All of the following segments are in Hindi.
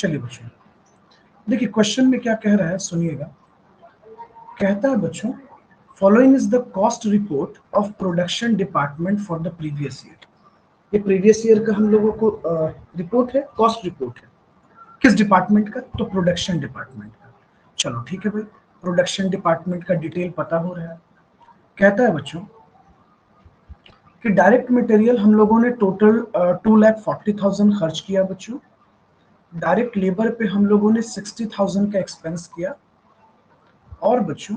चलिए बच्चों, देखिए क्वेश्चन में क्या कह रहा है, सुनिएगा। कहता है बच्चों, following is the cost report of production department for the previous year. ये प्रीवियस ईयर का हम लोगों को रिपोर्ट है, कॉस्ट रिपोर्ट है। किस डिपार्टमेंट का? तो प्रोडक्शन डिपार्टमेंट का। चलो ठीक है भाई, प्रोडक्शन डिपार्टमेंट का डिटेल पता हो रहा है। कहता है बच्चों कि डायरेक्ट मटेरियल हम लोगों ने टोटल 2,40,000 खर्च किया बच्चों। डायरेक्ट लेबर पे हम लोगों ने 60,000 का एक्सपेंस किया। और बच्चों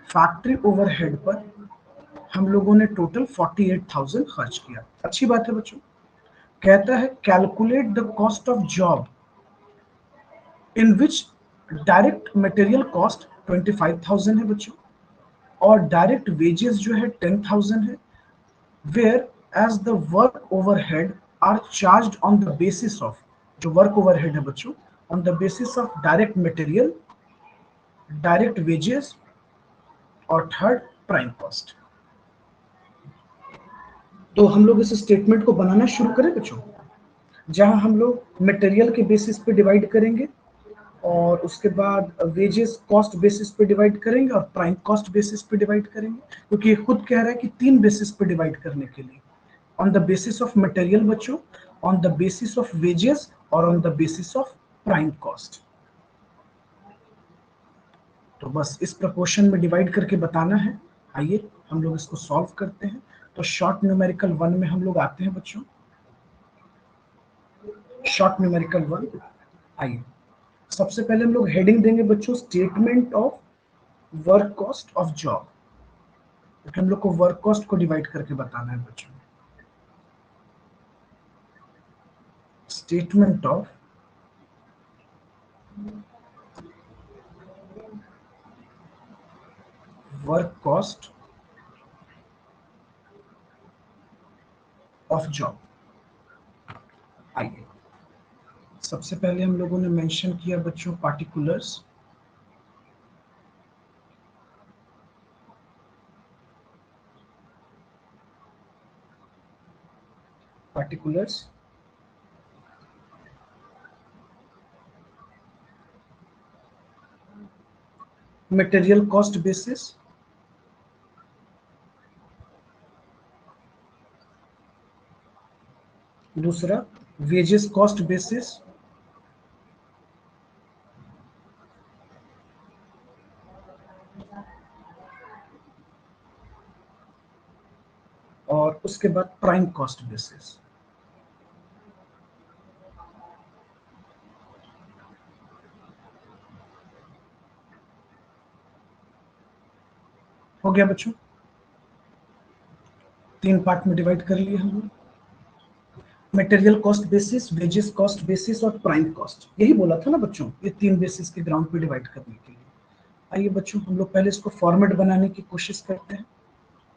फैक्ट्री ओवरहेड पर हम लोगों ने टोटल 48,000 खर्च किया। अच्छी बात है बच्चों। कहता है calculate the cost of job in which direct material cost 25,000 है बच्चों, और डायरेक्ट वेजेस जो है 10,000 है, where as the work overhead are charged on the basis of, जो वर्क ओवरहेड है बच्चों, on the basis of direct material, direct wages और थर्ड प्राइम कॉस्ट। तो हम लोग इस स्टेटमेंट को बनाना शुरू करें बच्चों, जहां हम लोग मटेरियल के बेसिस पे डिवाइड करेंगे और उसके बाद वेजेस कॉस्ट बेसिस पे डिवाइड करेंगे और प्राइम कॉस्ट बेसिस पे डिवाइड करेंगे, क्योंकि ये खुद कह रहा है कि 3 बेसिस पे डिवाइड करने के लिए, on the basis of material बच्चों, on the basis of wages और on the basis of prime cost. तो बस इस प्रपोर्शन में डिवाइड करके बताना है। आइए हम लोग इसको सॉल्व करते हैं। तो शॉर्ट न्यूमेरिकल 1 में हम लोग आते हैं बच्चों। शॉर्ट न्यूमेरिकल 1, आइए सबसे पहले हम लोग हेडिंग देंगे बच्चों, statement of work cost of job, क्योंकि हम लोग को वर्क कॉस्ट को डिवाइड करके बताना है बच्चों। Statement of work cost of job. आइए सबसे पहले हम लोगों ने मेंशन किया बच्चों particulars. Particulars material cost basis, दूसरा वेजेस कॉस्ट बेसिस, और उसके बाद प्राइम कॉस्ट बेसिस। हो गया बच्चों, 3 पार्ट में डिवाइड कर लिए हम लोग, material cost basis, wages cost basis और प्राइम कॉस्ट। यही बोला था ना बच्चों, ये 3 बेसिस के ग्राउंड पे डिवाइड करने के लिए। आइए बच्चों हम लोग पहले इसको फॉर्मेट बनाने की कोशिश करते हैं।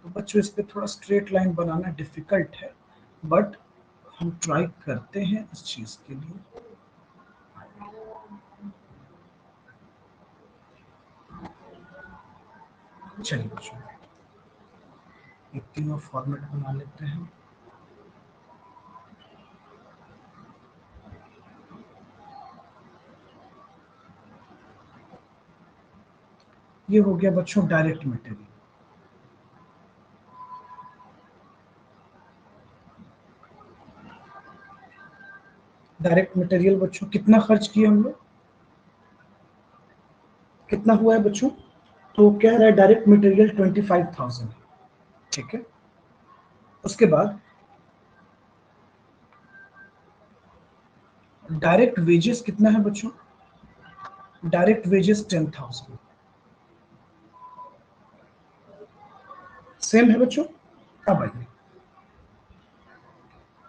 तो बच्चों इस पे थोड़ा स्ट्रेट लाइन बनाना डिफिकल्ट है, बट हम ट्राई करते हैं इस चीज के लिए। चलिए बच्चों ये तीनों फॉर्मेट बना लेते हैं। ये हो गया बच्चों डायरेक्ट मटेरियल। डायरेक्ट मटेरियल बच्चों कितना खर्च किया हम लोग, कितना हुआ है बच्चों? तो कह रहा है डायरेक्ट मटेरियल 25,000, ठीक है। उसके बाद डायरेक्ट वेजेस कितना है बच्चों? डायरेक्ट वेजेस 10,000, सेम है बच्चों। अब आइए,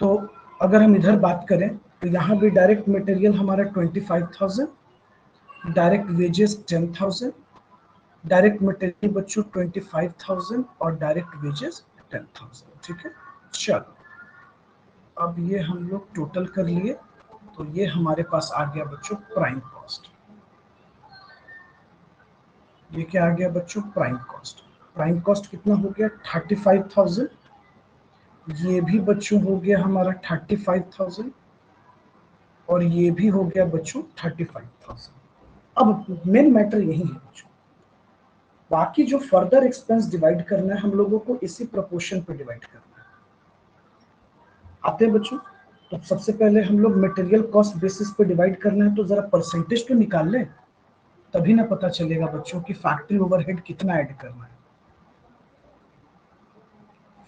तो अगर हम इधर बात करें तो यहाँ भी डायरेक्ट मटेरियल हमारा 25,000, डायरेक्ट वेजेस 10,000, डायरेक्ट मटेरियल बच्चों 25,000 और डायरेक्ट वेजेस 10,000, ठीक है। चलो अब ये हम लोग टोटल कर लिए, तो ये हमारे पास आ गया बच्चों प्राइम कॉस्ट। ये क्या आ गया बच्चों? Prime cost. प्राइम कॉस्ट कितना हो गया? 35,000। ये भी बच्चों हो गया हमारा 35,000। और ये भी हो गया बच्चों 35,000। अब मेन मैटर यही है बच्चों, बाकी जो फर्दर एक्सपेंस डिवाइड करना है हम लोगों को इसी प्रोपोर्शन पे डिवाइड करना है। आते हैं बच्चों, तो सबसे पहले हम लोग मटेरियल कॉस्ट बेसिस पे डिवाइड करना है, तो जरा परसेंटेज तो निकाल लें, तभी ना पता चलेगा बच्चों कि फैक्ट्री ओवरहेड कितना ऐड करना है।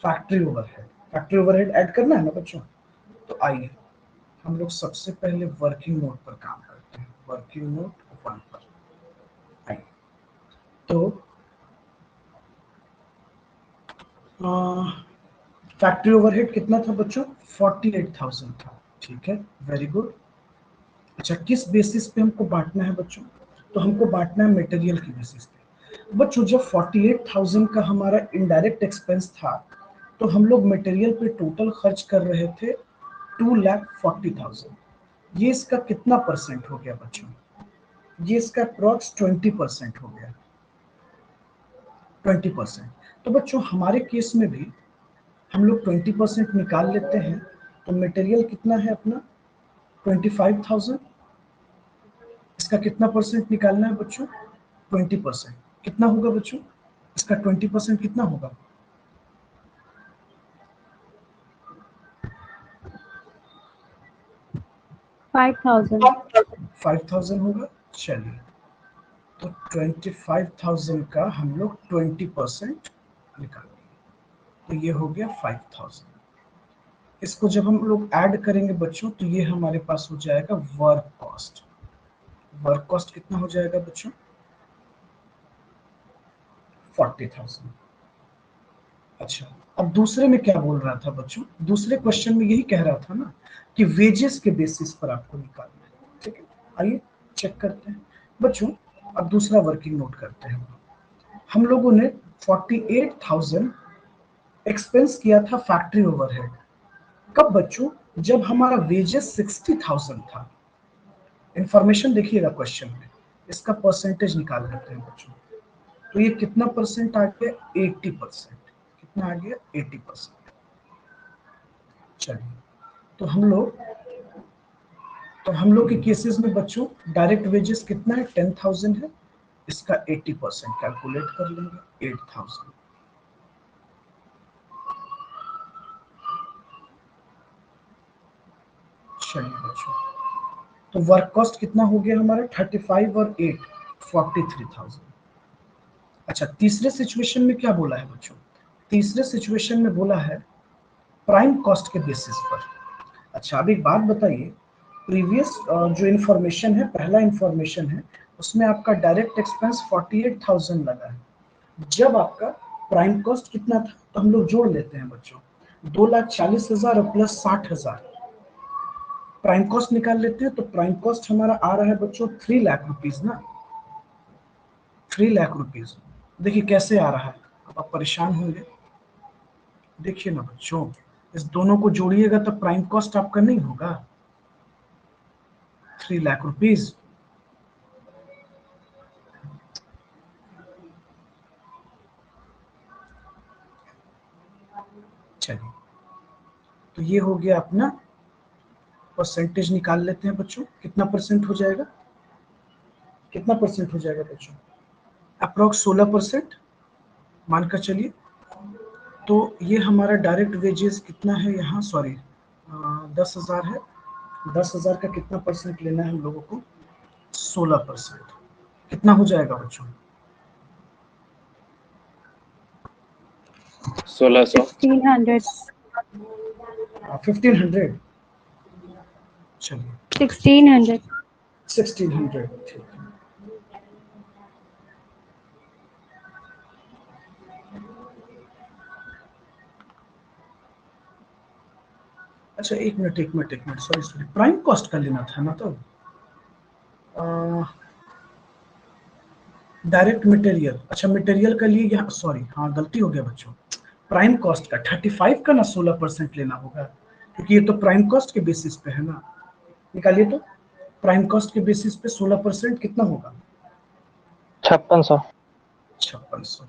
फैक्ट्री ओवरहेड ऐड करना है ना बच्चों। तो आइए हम लोग सबसे पहले वर्किंग नोट पर काम करते हैं। वर्किंग नोट 1 पर आइए, तो फैक्ट्री ओवरहेड कितना था बच्चों? 48,000 था। ठीक है, वेरी गुड। अच्छा, किस बेसिस पे हमको बांटना है बच्चों? तो हमको बांटना है मटेरियल की बेसिस पे। बच्चों जब 48,000 का हमारा इनडायरेक्ट एक्सपेंस था, तो हम लोग मटेरियल पे टोटल खर्च कर रहे थे 2,40,000। ये इसका कितना परसेंट हो गया बच्चों? ये इसका अप्रॉक्स 20% हो गया। 20%। तो बच्चों हमारे केस में भी हम लोग 20% निकाल लेते हैं, तो मटेरियल कितना है अपना? 25,000। इसका कितना परसेंट निकालना है बच्चों? 20%। कितना होगा बच्चों? इसका 20% कितना होगा? 5,000। 5,000 होगा। चलिए, तो 25,000 का हम लोग 20% निकाल दिए, तो ये हो गया 5,000। इसको जब हम लोग ऐड करेंगे बच्चों, तो ये हमारे पास हो जाएगा वर्क कॉस्ट। वर्क कॉस्ट कितना हो जाएगा बच्चों? 40,000। अच्छा, अब दूसरे में क्या बोल रहा था बच्चों? दूसरे क्वेश्चन में यही कह रहा था ना कि वेजेस के बेसिस पर आपको निकालना है। ठीक है, आइए चेक करते हैं बच्चों। अब दूसरा वर्किंग नोट करते हैं। हम लोगों ने 48,000 एक्सपेंस किया था फैक्ट्री ओवरहेड। कब बच्चों? जब हमारा वेजेस 60,000 था। इंफॉर्मेशन देखिएगा क्वेश्चन में, इसका परसेंटेज निकाल लेते हैं बच्चों। तो ये कितना परसेंट आ गया? 80%। कितना आ गया? 80%। चलिए, तो हम लोग के केसेस में बच्चों डायरेक्ट वेजेस कितना है? 10,000 है। इसका 80% कैलकुलेट कर लेंगे, 8,000। चलिए बच्चों, तो वर्क कॉस्ट कितना हो गया हमारा? 35 और 8 43,000। अच्छा, तीसरे सिचुएशन में क्या बोला है बच्चों? तीसरे सिचुएशन में बोला है प्राइम कॉस्ट के बेसिस पर। अच्छा, अब एक बात बताइए, प्रीवियस जो इन्फॉर्मेशन है, पहला इन्फॉर्मेशन है, उसमें आपका डायरेक्ट एक्सपेंस 48,000 लगा है। जब आपका प्राइम कॉस्ट कितना था, तो हम लोग जोड़ लेते हैं बच्चों, 2,40,000 और प्लस 60,000 प्राइम कॉस्ट निकाल लेते हैं। तो प्राइम कॉस्ट हमारा आ रहा है बच्चों 3 लाख रुपीज ना, 3 लाख रुपीज। देखिए कैसे आ रहा है, अब आप परेशान होंगे। देखिए ना बच्चों, इस दोनों को जोड़िएगा तो प्राइम कॉस्ट आपका नहीं होगा 3 लाख रुपीज। चलिए, तो ये हो गया अपना परसेंटेज। निकाल लेते हैं बच्चों, कितना परसेंट हो जाएगा? कितना परसेंट हो जाएगा बच्चों? अप्रोक्स 16% मानकर चलिए। तो ये हमारा डायरेक्ट वेजेस कितना है यहाँ? सॉरी, 10,000 है। 10,000 का कितना परसेंट लेना है हम लोगों को? 16%। कितना हो जाएगा बच्चों? 1600। 1,600। 1,500। चलिए, 1,600। 1,600। ठीक है। अच्छा, एक मिनट, सॉरी, प्राइम कॉस्ट का लेना था ना। तो डायरेक्ट मटेरियल, अच्छा मटेरियल का लिए यहाँ, सॉरी, हाँ गलती हो गया बच्चों। प्राइम कॉस्ट का 35 का ना 16% लेना होगा, क्योंकि ये तो प्राइम कॉस्ट के बेसिस पे है ना। निकालिए तो, प्राइम कॉस्ट के बेसिस पे 16% कितना होगा? 5600। 5600।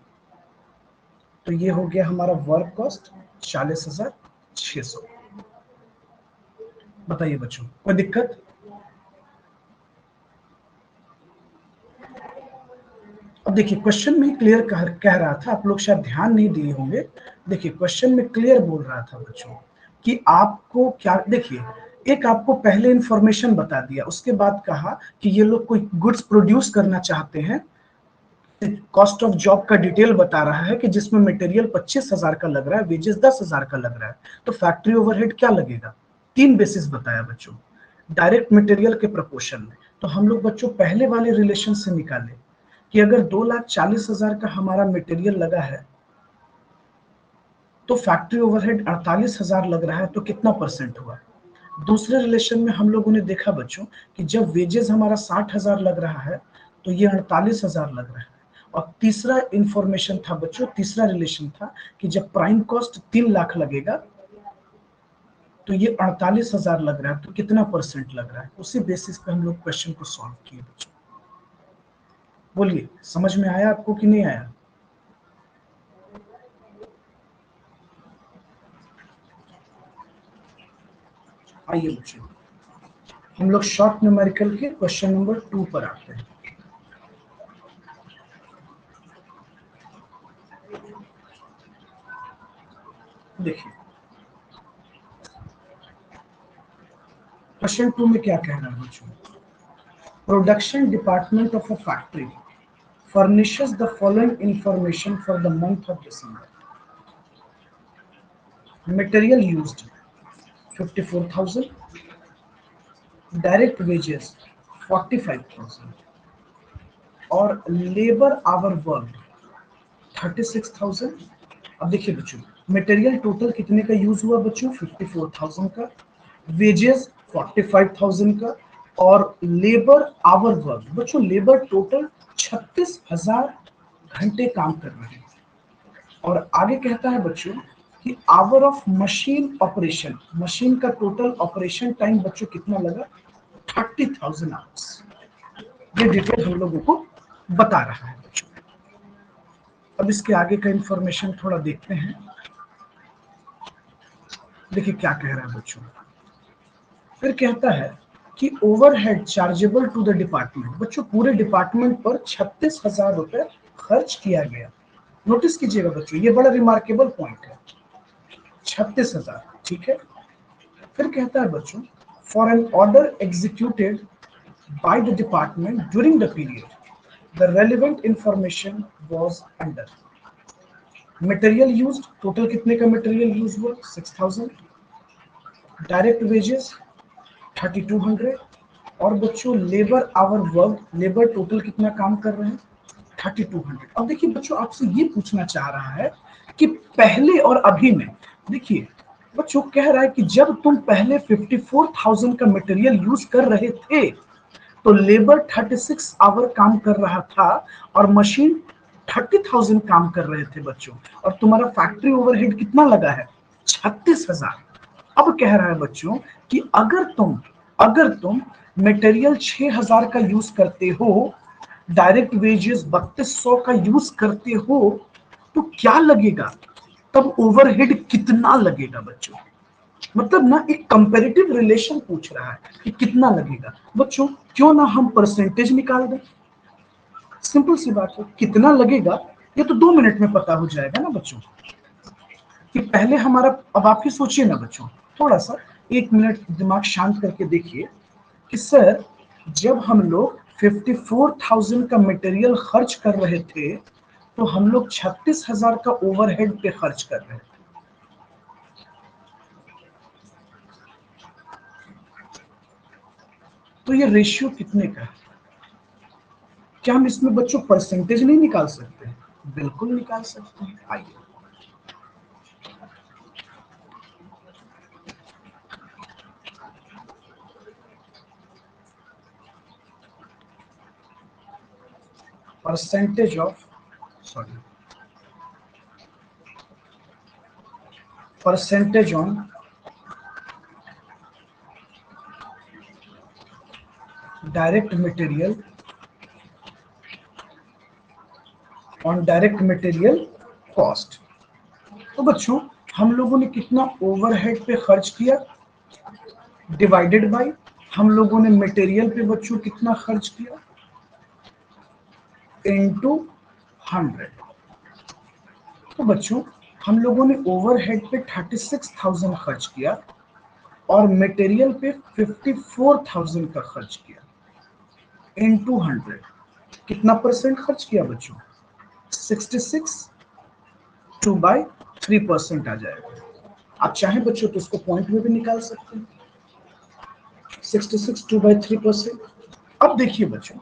तो ये हो गया हमारा वर्क कॉस्ट 40,600। बताइए बच्चों, कोई दिक्कत? देखिए क्वेश्चन में क्लियर कह रहा था, आप लोग शायद ध्यान नहीं दिए होंगे। देखिए क्वेश्चन में क्लियर बोल रहा था बच्चों कि आपको क्या, देखिए एक आपको पहले इंफॉर्मेशन बता दिया, उसके बाद कहा कि ये लोग कोई गुड्स प्रोड्यूस करना चाहते हैं, कॉस्ट ऑफ जॉब का डिटेल बता रहा है कि जिसमें मटेरियल 25,000 का लग रहा है, वेजेस 10,000 का लग रहा है, तो फैक्ट्री ओवरहेड क्या लगेगा, 3 बेसिस बताया बच्चों, डायरेक्ट मटेरियल के प्रपोर्शन में। तो हम लोग बच्चों पहले वाले रिलेशन से निकाले कि अगर 2,40,000 का हमारा मटेरियल लगा है तो फैक्ट्री ओवरहेड 48,000 लग रहा है, तो कितना परसेंट हुआ। दूसरे रिलेशन में हम लोगों ने देखा बच्चों कि जब वेजेस हमारा 60,000 लग रहा है तो ये 48,000 लग रहा है। और तीसरा इंफॉर्मेशन था बच्चों, तीसरा रिलेशन था कि जब प्राइम कॉस्ट 3 लाख लगेगा तो ये 48,000 लग रहा है, तो कितना परसेंट लग रहा है। उसी बेसिस पे हम लोग क्वेश्चन को सॉल्व किए बच्चों। बोलिए समझ में आया आपको कि नहीं आया। आइए बच्चों हम लोग शॉर्ट न्यूमेरिकल के क्वेश्चन नंबर 2 पर आते हैं। देखिए क्वेश्चन 2 में क्या कह रहा है बच्चों, production department of a factory furnishes the following information for the month of December. Material used 54,000, direct wages 45,000 और लेबर आवर वर्क 36,000। अब देखिए बच्चों मटेरियल टोटल कितने का यूज हुआ बच्चों, 54,000 का, वेजेस 45,000 का और लेबर आवर वर्क बच्चों, लेबर टोटल 36,000 घंटे काम कर रहे हैं। और आगे कहता है बच्चों कि hour of machine operation, machine का टोटल ऑपरेशन टाइम बच्चों कितना लगा, 30,000 आवर्स। ये डिटेल हम लोगों को बता रहा है बच्चों। अब इसके आगे का इंफॉर्मेशन थोड़ा देखते हैं। देखिए क्या कह रहा है बच्चों, फिर कहता है कि overhead chargeable to the department, बच्चों पूरे डिपार्टमेंट पर 36,000 रुपए खर्च किया गया। नोटिस कीजिएगा बच्चों ये बड़ा रिमार्केबल पॉइंट है, 36,000, ठीक है। फिर कहता है बच्चों for an order executed by the department during the period the relevant information was under. Material used, total कितने का मटेरियल यूज हुआ, 6,000, डायरेक्ट वेजेस 3,200 और बच्चों labour our work, labour total कितना काम कर रहे हैं, 3,200। अब देखिए बच्चों आपसे ये पूछना चाह रहा है कि पहले और अभी में, देखिए बच्चों कह रहा है कि जब तुम पहले 54,000 का मटेरियल यूज कर रहे थे तो लेबर 36 आवर काम कर रहा था और मशीन 30,000 काम कर रहे थे बच्चों, और तुम्हारा फैक्ट्री ओवरहेड कितना लगा है, 36,000। अब कह रहा है बच्चों कि अगर तुम मटेरियल 6,000 का यूज करते हो, डायरेक्ट वेजेस 3,200 का यूज करते हो, तो क्या लगेगा, तब ओवरहेड कितना लगेगा बच्चों। मतलब ना एक कंपैरेटिव रिलेशन पूछ रहा है कि कितना लगेगा बच्चों। क्यों ना हम परसेंटेज निकाल दें, सिंपल सी बात है, कितना लगेगा ये तो 2 मिनट में पता हो जाएगा ना बच्चों। कि पहले हमारा, अब आप ही सोचिए ना बच्चों, थोड़ा सा 1 मिनट दिमाग शांत करके देखिए कि सर जब हम लोग 54,000 का मटेरियल खर्च कर रहे थे तो हम लोग 36,000 का ओवरहेड पे खर्च कर रहे थे। तो ये रेशियो कितने का है, क्या हम इसमें बच्चों परसेंटेज नहीं निकाल सकते, बिल्कुल निकाल सकते हैं। आइए percentage of, sorry, percentage on direct material on direct material cost. तो बच्चों हम लोगों ने कितना ओवरहेड पे खर्च किया, डिवाइडेड बाय हम लोगों ने मटेरियल पे बच्चों कितना खर्च किया, इनटू 100। तो बच्चों हम लोगों ने ओवरहेड पे 36,000 खर्च किया और मटेरियल पे 54,000 का खर्च किया इनटू 100। कितना परसेंट खर्च किया बच्चों? 66 2/3% आ जाएगा। आप चाहें बच्चों तो इसको पॉइंट में भी निकाल सकते हैं। 66 2/3%। अब देखिए बच्चों,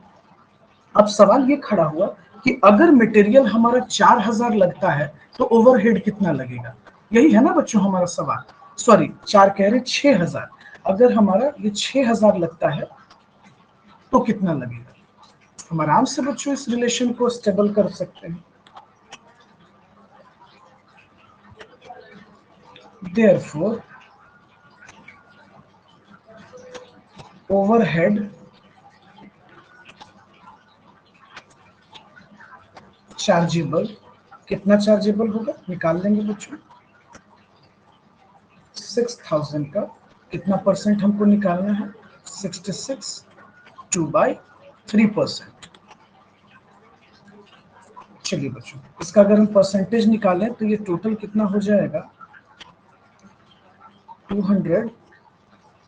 अब सवाल ये खड़ा हुआ कि अगर मटेरियल हमारा 4,000 लगता है तो ओवरहेड कितना लगेगा? यही है ना बच्चों हमारा सवाल। सॉरी, 4 कह रहे 6,000। अगर हमारा ये 6,000 लगता है तो कितना लगेगा? हम आराम से बच्चों इस रिलेशन को स्टेबल कर सकते हैं। Therefore, overhead चार्जेबल, कितना चार्जेबल होगा निकाल लेंगे बच्चों। 6,000 का कितना परसेंट हमको निकालना है? 66 2/3%। चलिए बच्चों, इसका अगर हम परसेंटेज निकालें तो ये टोटल कितना हो जाएगा? 200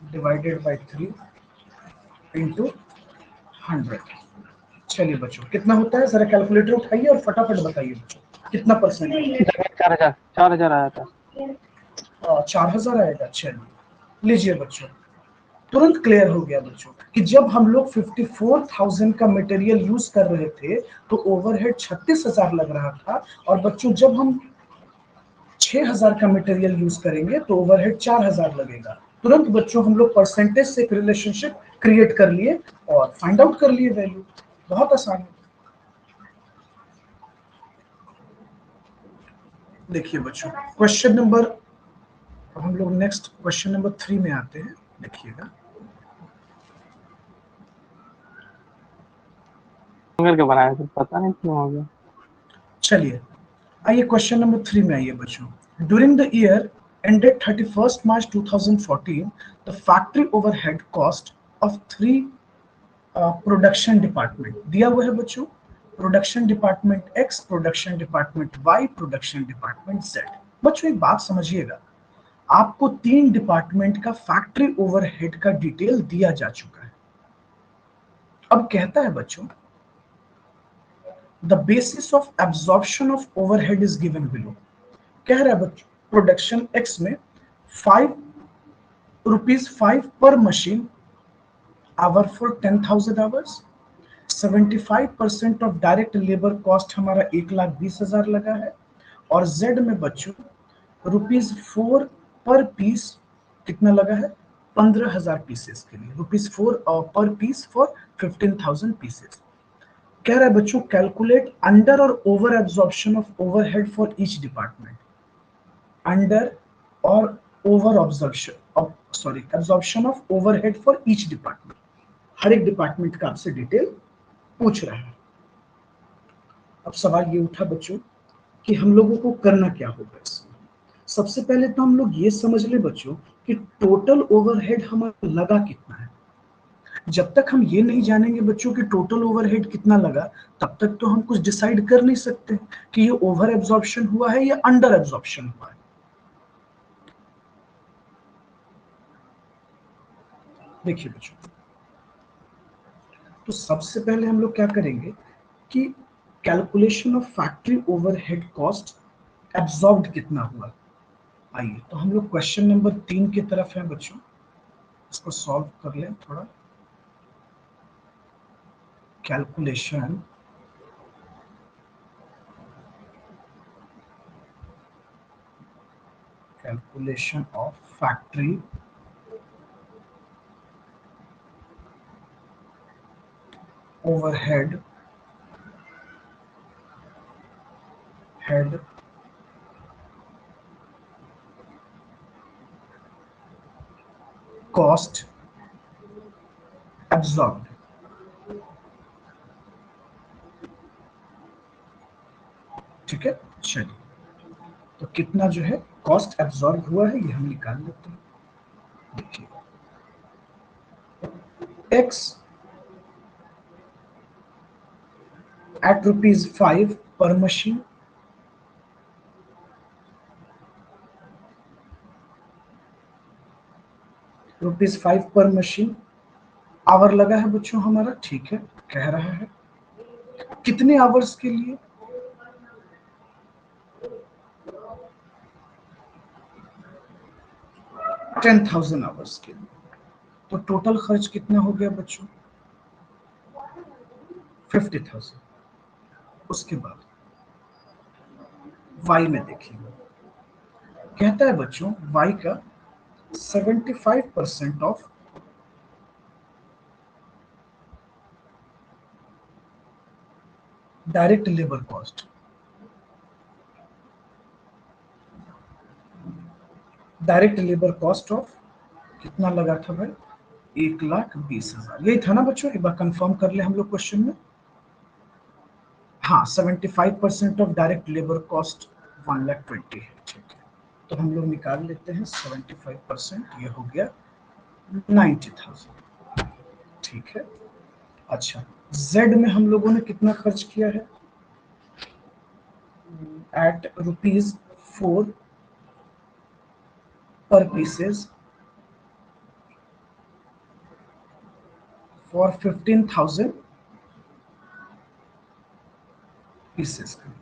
डिवाइडेड बाई 3 इंटू 100। चलिए बच्चों, कितना होता है? जरा कैलकुलेटर उठाइए और फटाफट बताइए बच्चों कितना परसेंट है? 4,000 आया था। 4,000 आएगा। चलिए लीजिए बच्चों, तुरंत क्लियर हो गया बच्चों कि जब हम लोग 54,000 का मटेरियल यूज कर रहे थे तो ओवरहेड 36,000 लग रहा था, और बच्चों जब हम 6,000 का मटेरियल यूज करेंगे तो ओवरहेड 4,000 लगेगा। तुरंत बच्चों हम लोग परसेंटेज से एक रिलेशनशिप क्रिएट कर लिए और फाइंड आउट कर लिए वैल्यू। बहुत आसान है। देखिए बच्चों, क्वेश्चन नंबर, अब हम लोग नेक्स्ट क्वेश्चन नंबर 3 में आते हैं। देखिएगा, करके बनाया था, पता नहीं क्यों हो गया। चलिए आइए क्वेश्चन नंबर 3 में आइए बच्चों। During the year ended 31st March 2014, the factory overhead cost of 3 production department दिया हुआ है बच्चों। Production department X, production department Y, production department Z। बच्चों एक बात समझिएगा, आपको 3 डिपार्टमेंट का फैक्ट्री ओवरहेड का डिटेल दिया जा चुका है। अब कहता है बच्चों, the basis of absorption of overhead is given below. कह रहा है बच्चों, प्रोडक्शन X में 5 रुपीज 5 पर machine hour for 10,000 hours. 75% of direct labour cost हमारा 1,20,000 लगा है। और Z में बच्चों ₹4 पर पीस कितना लगा है? 15,000 पीसेस के लिए, ₹4 पर पीस फॉर 15,000 पीसेस। कह रहा है बच्चों, कैलकुलेट अंडर और over absorption of overhead for each department. Under और over absorption of overhead for each department. हर एक डिपार्टमेंट का आपसे डिटेल पूछ रहा है। अब सवाल ये उठा बच्चों कि हम लोगों को करना क्या होगा इसमें। सबसे पहले तो हम लोग ये समझ ले बच्चों कि टोटल ओवरहेड हमारा लगा कितना है। जब तक हम ये नहीं जानेंगे बच्चों कि टोटल ओवरहेड कितना लगा, तब तक तो हम कुछ डिसाइड कर नहीं सकते कि ये ओवर एब्जॉर्प्शन हुआ है या अंडर एब्जॉर्प्शन हुआ है। देखिए बच्चों, तो सबसे पहले हम लोग क्या करेंगे कि calculation of factory overhead cost absorbed कितना हुआ। आइए तो हम लोग क्वेश्चन नंबर 3 की तरफ है बच्चों, इसको सॉल्व कर लें थोड़ा। Calculation of factory overhead cost absorbed. ठीक है, चलिए तो कितना जो है कॉस्ट एब्जॉर्ब हुआ है ये हम निकाल लेते हैं। देखिए, x at ₹5 पर मशीन, ₹5 पर मशीन। आवर लगा है बच्चों हमारा, ठीक है, कह रहा है कितने आवर्स के लिए, 10,000 आवर्स के लिए। तो टोटल खर्च कितना हो गया बच्चों, 50,000। उसके बाद वाई में देखिए, कहता है बच्चों वाई का 75% of direct labour cost. Direct labour cost of कितना लगा था भाई, 1,20,000। यही था ना बच्चों, एक बार कंफर्म कर ले हम लोग क्वेश्चन में। हाँ, 75% ऑफ डायरेक्ट लेबर कॉस्ट 1,20,000 है, ठीक है। तो हम लोग निकाल लेते हैं 75%, ये हो गया 90,000, ठीक है। अच्छा, जेड में हम लोगों ने कितना खर्च किया है, एट ₹4 पर पीसेस फॉर 15,000 पीसेस का।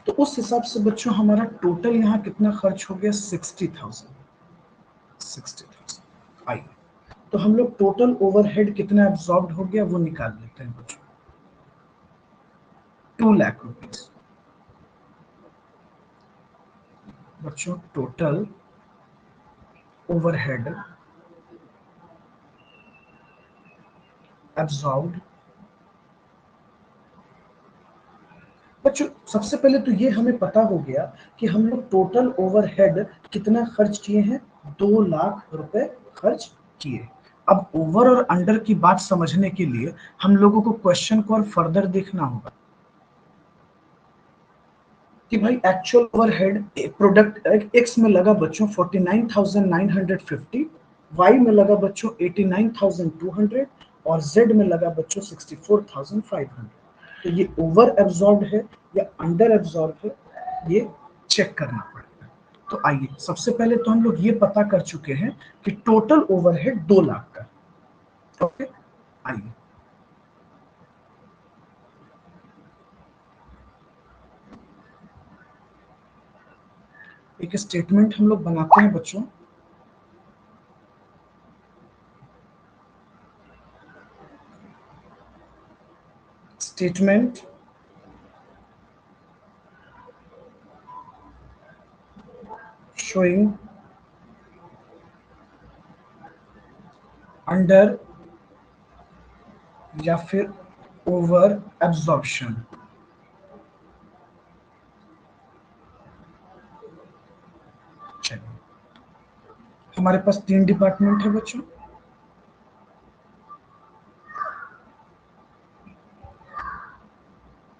तो उस हिसाब से बच्चों हमारा टोटल यहाँ कितना खर्च हो गया, 60,000। 60,000। आइए, तो हम लोग टोटल ओवरहेड कितना एब्जॉर्ब हो गया वो निकाल लेते हैं बच्चों, 2 लाख रुपीज। बच्चों टोटल ओवरहेड एब्जॉर्ब्ड। बच्चों सबसे पहले तो ये हमें पता हो गया कि हम लोग टोटल ओवरहेड कितना खर्च किए हैं, 2 लाख रुपए खर्च किए। अब ओवर और अंडर की बात समझने के लिए हम लोगों को क्वेश्चन को और फर्दर देखना होगा कि भाई एक्चुअल ओवरहेड प्रोडक्ट एक्स में लगा बच्चों 49,950, वाई में लगा बच्चों 89,200 और जेड में लगा बच्चों 64,500। तो ये ओवर एब्जॉर्ब है या अंडर एब्जॉर्ब है, ये चेक करना पड़ेगा। तो आइए, सबसे पहले तो हम लोग ये पता कर चुके हैं कि टोटल ओवरहेड 2 लाख का। ओके, आइए एक स्टेटमेंट हम लोग बनाते हैं बच्चों। स्टेटमेंट showing अंडर या फिर ओवर एब्जॉर्प्शन। चलिए, हमारे पास 3 डिपार्टमेंट है बच्चों।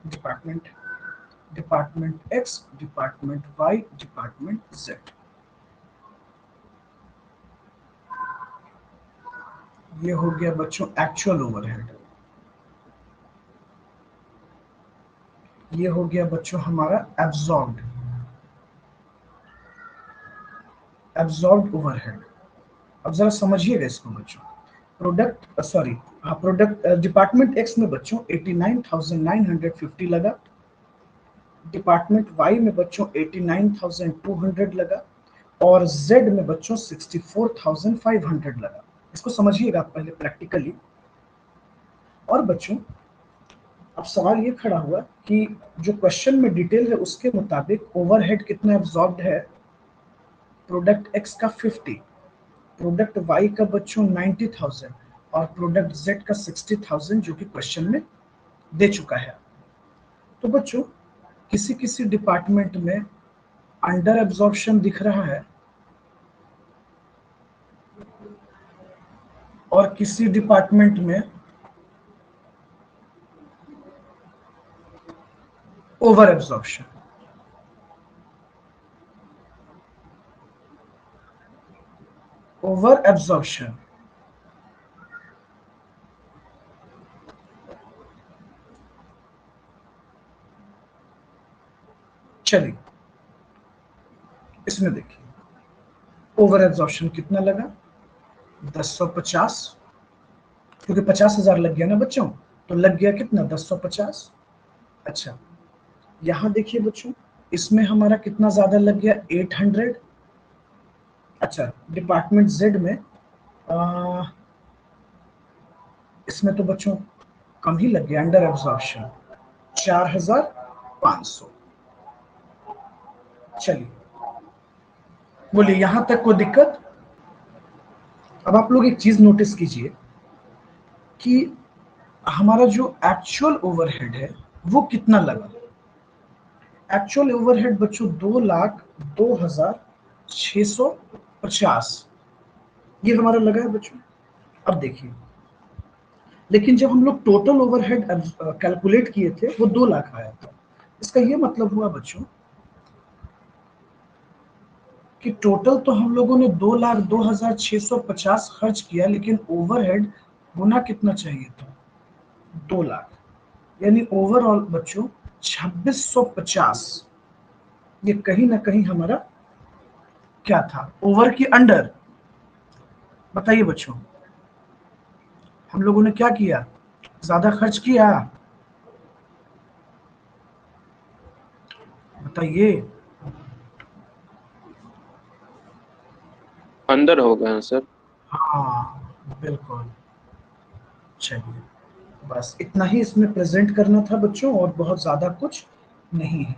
Department department X, department Y, department Z. ये हो गया बच्चों एक्चुअल ओवरहेड। ये हो गया बच्चों हमारा एब्जॉर्ब्ड एब्जॉर्ब्ड ओवरहेड। अब जरा समझिएगा इसको बच्चों। प्रोडक्ट सॉरी हाँ, प्रोडक्ट डिपार्टमेंट एक्स में बच्चों 89,950 लगा, डिपार्टमेंट वाई में बच्चों 89,200 लगा और जेड में बच्चों 64,500 लगा। इसको समझिएगा आप पहले प्रैक्टिकली। और बच्चों अब सवाल ये खड़ा हुआ कि जो क्वेश्चन में डिटेल है उसके मुताबिक ओवरहेड कितना एब्जॉर्ब्ड है, प्रोडक्ट एक्स का 50, प्रोडक्ट वाई का बच्चों 90,000 और प्रोडक्ट जेड का 60,000, जो कि क्वेश्चन में दे चुका है। तो बच्चों किसी किसी डिपार्टमेंट में अंडर एब्जॉर्प्शन दिख रहा है और किसी डिपार्टमेंट में ओवर एब्जॉर्प्शन। ओवर एब्जॉर्प्शन चलिए इसमें देखिए ओवर एब्जॉर्प्शन कितना लगा 1050, क्योंकि 50,000 लग गया ना बच्चों, तो लग गया कितना 1050। अच्छा यहां देखिए बच्चों इसमें हमारा कितना ज्यादा लग गया 800। अच्छा डिपार्टमेंट जेड में इसमें तो बच्चों कम ही लग गया, अंडर एब्जॉर्प्शन 4500। चलिए बोलिए यहां तक कोई दिक्कत। अब आप लोग एक चीज नोटिस कीजिए कि हमारा जो एक्चुअल ओवरहेड है वो कितना लगा। एक्चुअल ओवरहेड बच्चों 2,02,650 ये हमारा लगा है बच्चों। अब देखिए लेकिन जब हम लोग टोटल ओवरहेड कैलकुलेट किए थे वो 2 लाख आया था। इसका ये मतलब हुआ बच्चों कि टोटल तो हम लोगों ने 2,02,650 खर्च किया, लेकिन ओवरहेड होना कितना चाहिए था 2 लाख, यानी ओवरऑल बच्चों 2650। ये कहीं ना कहीं हमारा क्या था, ओवर की अंडर। बताइए बच्चों हम लोगों ने क्या किया, ज्यादा खर्च किया, बताइए। अंदर हो गया सर। हाँ बिल्कुल। चलिए बस इतना ही इसमें प्रेजेंट करना था बच्चों, और बहुत ज्यादा कुछ नहीं है।